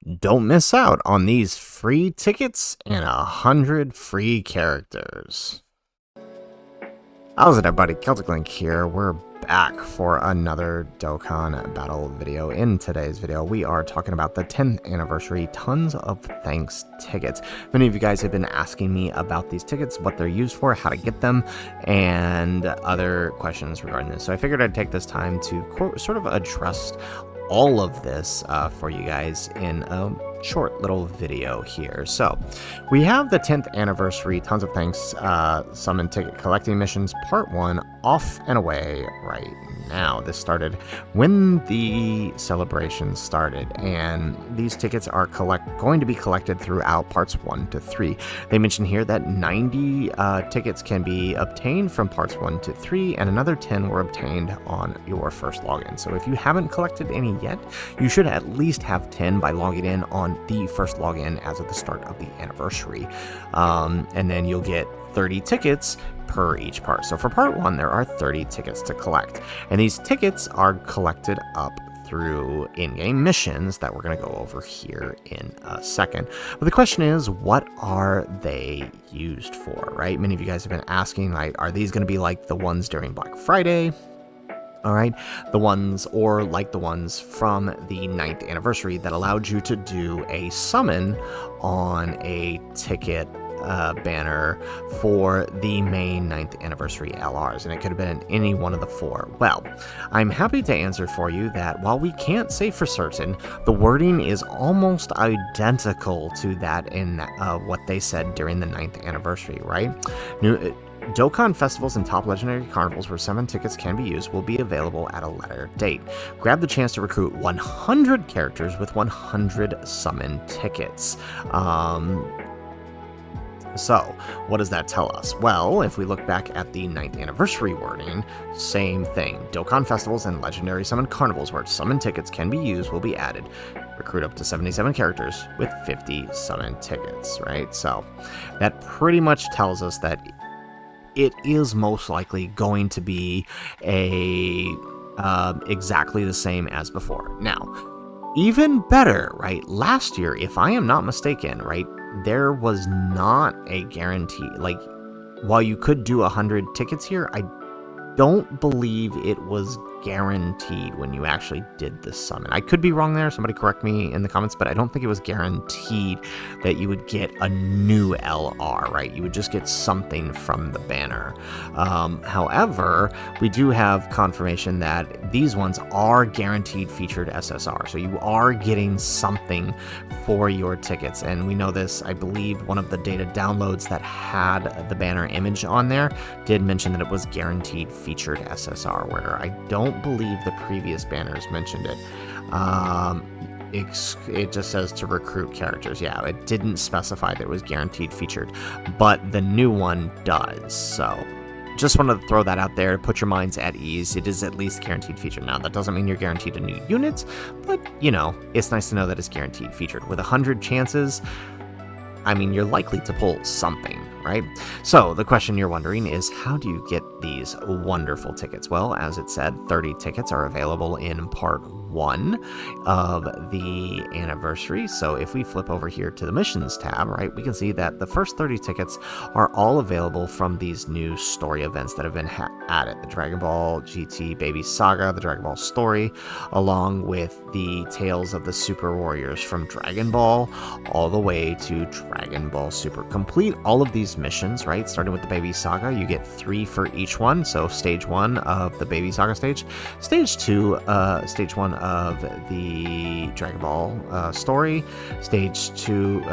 Don't miss out on these free tickets and 100 free characters. How's it, everybody? Celtic Link here. We're back for another Dokkan battle video. In today's video, we are talking about the 10th anniversary Tons of Thanks tickets. Many of you guys have been asking me about these tickets, what they're used for, how to get them, and other questions regarding this. So I figured I'd take this time to sort of address all of this for you guys in a short little video here. So we have the 10th anniversary Tons of Thanks summon ticket collecting missions part 1 off and away right now. This started when the celebration started, and these tickets are going to be collected throughout parts 1 to 3. They mention here that 90 tickets can be obtained from parts 1 to 3, and another 10 were obtained on your first login. So if you haven't collected any yet, you should at least have 10 by logging in on the first login as of the start of the anniversary. And then you'll get 30 tickets per each part. So for part 1, there are 30 tickets to collect, and these tickets are collected up through in-game missions that we're going to go over here in a second. But the question is, what are they used for, right? Many of you guys have been asking, like, are these going to be like the ones during Black Friday? All right, the ones, or like the ones from the 9th anniversary that allowed you to do a summon on a ticket banner for the main 9th anniversary LRs, and it could have been any one of the 4. Well, I'm happy to answer for you that while we can't say for certain, the wording is almost identical to that in what they said during the 9th anniversary, right? Dokkan festivals and top legendary carnivals where summon tickets can be used will be available at a later date. Grab the chance to recruit 100 characters with 100 summon tickets. So, what does that tell us? Well, if we look back at the 9th anniversary wording, same thing. Dokkan festivals and legendary summon carnivals where summon tickets can be used will be added. Recruit up to 77 characters with 50 summon tickets, right? So, that pretty much tells us that it is most likely going to be exactly the same as before. Now, even better, right? Last year, if I am not mistaken, right, there was not a guarantee. Like, while you could do 100 tickets here, I don't believe it was guaranteed when you actually did this summon. I could be wrong there, somebody correct me in the comments, but I don't think it was guaranteed that you would get a new LR, right? You would just get something from the banner. However, we do have confirmation that these ones are guaranteed featured SSR, so you are getting something for your tickets, and we know this. I believe one of the data downloads that had the banner image on there did mention that it was guaranteed featured SSR, where I don't believe the previous banners mentioned it. It just says to recruit characters. Yeah, it didn't specify that it was guaranteed featured, but the new one does. So just wanted to throw that out there to put your minds at ease. It is at least guaranteed featured. Now, that doesn't mean you're guaranteed a new unit, but, you know, it's nice to know that it's guaranteed featured. With 100 chances, I mean, you're likely to pull something, right? So the question you're wondering is, how do you get these wonderful tickets? Well, as it said, 30 tickets are available in part 1 of the anniversary. So if we flip over here to the missions tab, right, we can see that the first 30 tickets are all available from these new story events that have been added. The Dragon Ball GT Baby Saga, the Dragon Ball Story, along with the Tales of the Super Warriors from Dragon Ball all the way to Dragon Ball Super. Complete all of these missions, right, starting with the Baby Saga, you get 3 for each one. So stage 1 of the Baby Saga stage, stage 1 of the Dragon Ball story, stage 3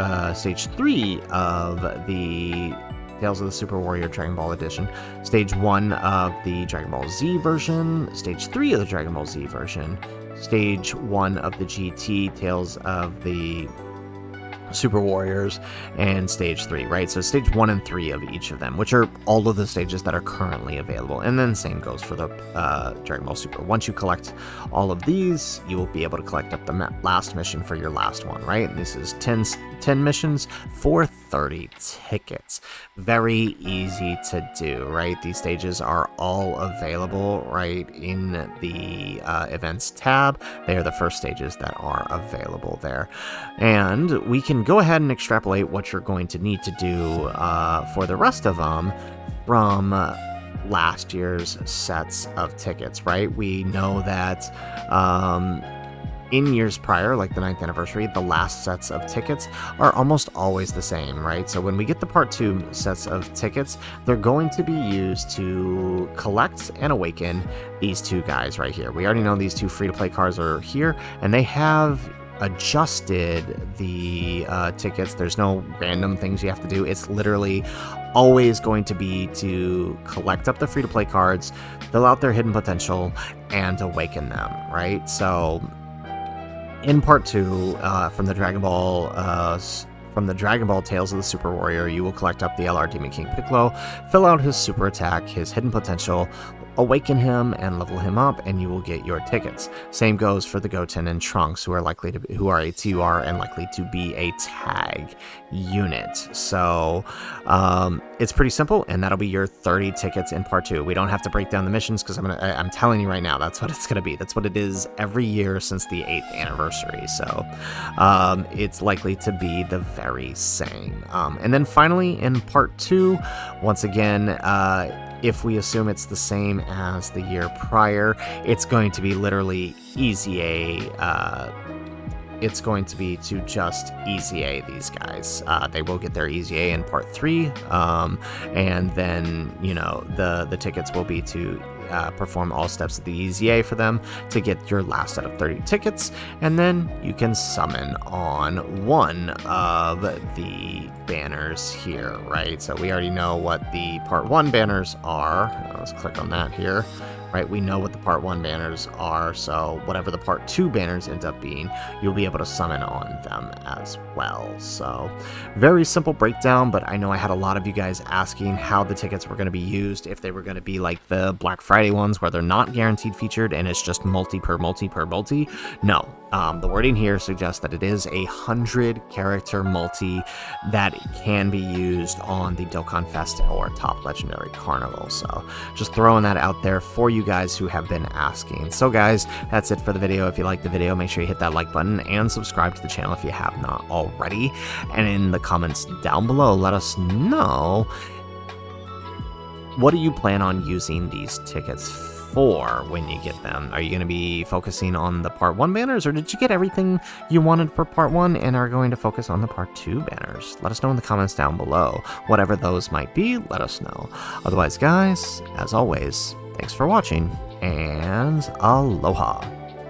of the Tales of the Super Warrior Dragon Ball Edition, stage 1 of the Dragon Ball Z version, stage 3 of the Dragon Ball Z version, stage 1 of the GT Tales of the Super Warriors, and stage 3, right? So stage 1 and 3 of each of them, which are all of the stages that are currently available. And then same goes for the Dragon Ball Super. Once you collect all of these, you will be able to collect up the last mission for your last one, right? This is 10 missions for 30 tickets. Very easy to do, right? These stages are all available right in the events tab. They are the first stages that are available there. And we can go ahead and extrapolate what you're going to need to do for the rest of them from last year's sets of tickets, right? We know that in years prior, like the 9th anniversary, the last sets of tickets are almost always the same, right? So when we get the part 2 sets of tickets, they're going to be used to collect and awaken these two guys right here. We already know these two free-to-play cards are here, and they have adjusted the tickets. There's no random things you have to do. It's literally always going to be to collect up the free-to-play cards, fill out their hidden potential, and awaken them, right? So in part 2, from the Dragon Ball Tales of the Super Warrior, you will collect up the LR Demon King Piccolo, fill out his super attack, his hidden potential, awaken him and level him up, and you will get your tickets. Same goes for the Goten and Trunks, who are a TUR and likely to be a tag unit. So it's pretty simple, and that'll be your 30 tickets in part 2. We don't have to break down the missions because I'm telling you right now, that's what it's gonna be. That's what it is every year since the 8th anniversary. So it's likely to be the very same. And then finally in part 2, once again, if we assume it's the same as the year prior, it's going to be literally Easy A. It's going to be to just Easy A these guys. They will get their Easy A in part 3, and then, you know, the tickets will be to perform all steps of the Easy A for them to get your last set of 30 tickets, and then you can summon on one of the banners here, right? So we already know what the part 1 banners are. Let's click on that here. Right, we know what the part 1 banners are, so whatever the part 2 banners end up being, you'll be able to summon on them as well. So very simple breakdown, but I know I had a lot of you guys asking how the tickets were going to be used, if they were going to be like the Black Friday ones where they're not guaranteed featured and it's just multi per multi per multi. No, the wording here suggests that it is a 100 character multi that can be used on the Dokkan Fest or Top Legendary Carnival. So just throwing that out there for you guys who have been asking. So guys, that's it for the video. If you liked the video, make sure you hit that like button and subscribe to the channel if you have not already. And in the comments down below, let us know, what do you plan on using these tickets for when you get them? Are you going to be focusing on the part 1 banners, or did you get everything you wanted for part 1 and are going to focus on the part 2 banners? Let us know in the comments down below. Whatever those might be, let us know. Otherwise, guys, as always, thanks for watching, and aloha.